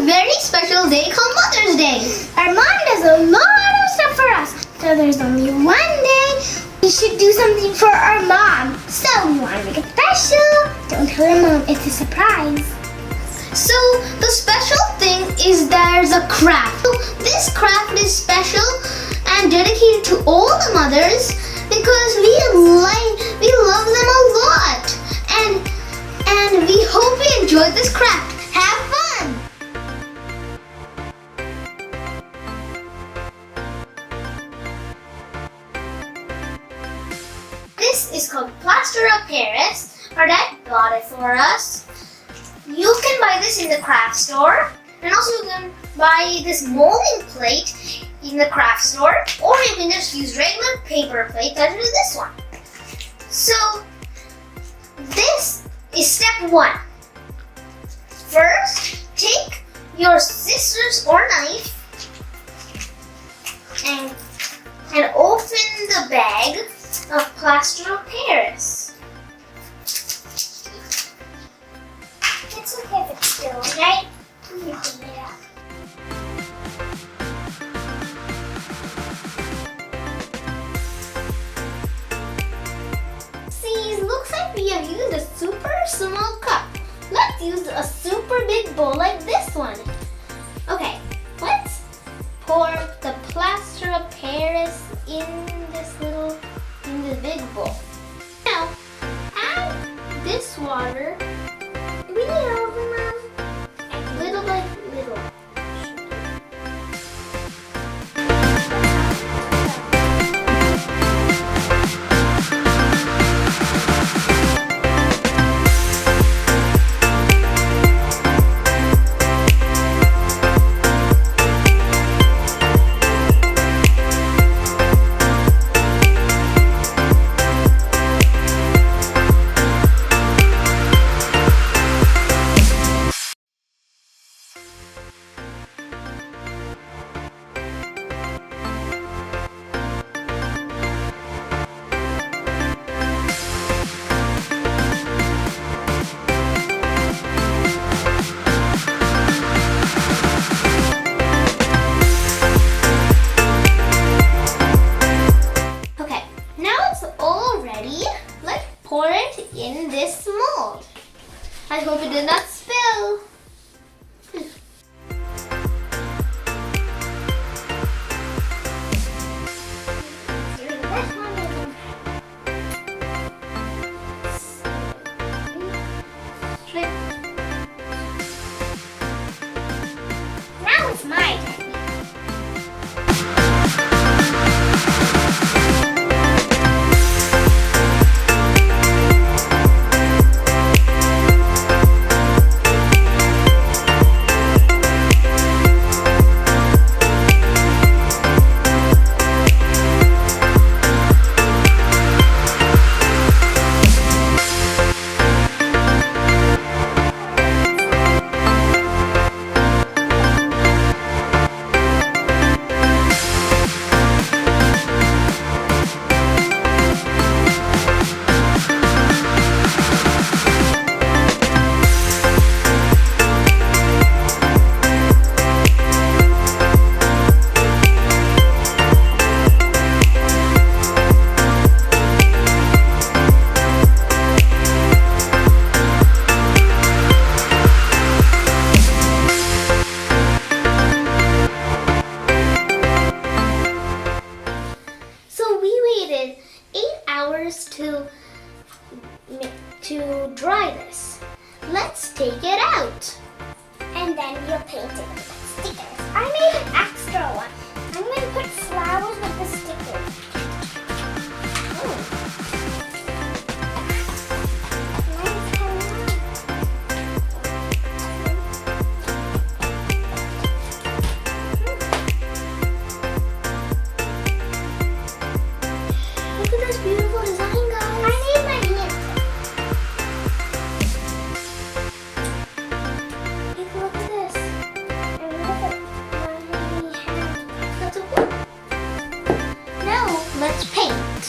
a very special day called Mother's Day. Our mom does a lot of stuff for us, so there's only one day we should do something for our mom. So we want to make it special. Don't tell her mom, it's a surprise. So the special thing is there's a craft. So this craft is special and dedicated to all the mothers because we love them a lot. And we hope you enjoyed this craft. Have fun! This is called Plaster of Paris. Our dad got it for us. You can buy this in the craft store. And also you can buy this molding plate in the craft store. Or you can just use regular paper plate such as this one. So this is step 1. First, take your scissors or knife and open the bag of plaster of Paris. It's okay if it's still, right? You can clean it up. See, it looks like we have used a super small cup. Let's use a super big bowl like this one. Okay, let's pour the plaster of Paris in this big bowl. Now, add this water. Do we need all of them, Mom? Little by little. Pour it in this mold. I hope it did not spill. Now it's my turn. To dry this. Let's take it out. And then you'll paint it with stickers. I made an extra one. I'm going to put flowers with the stickers. Mine's coming out. Look at this beautiful design, guys. I made my hand. Look at this. And look at my hand. That's so cool. Now let's paint.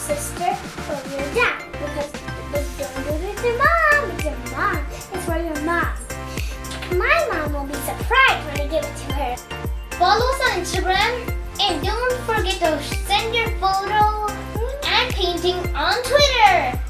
sister or your dad. Because don't do it to mom. It's your mom. It's for your mom. My mom will be surprised when I give it to her. Follow us on Instagram and don't forget to send your photo and painting on Twitter.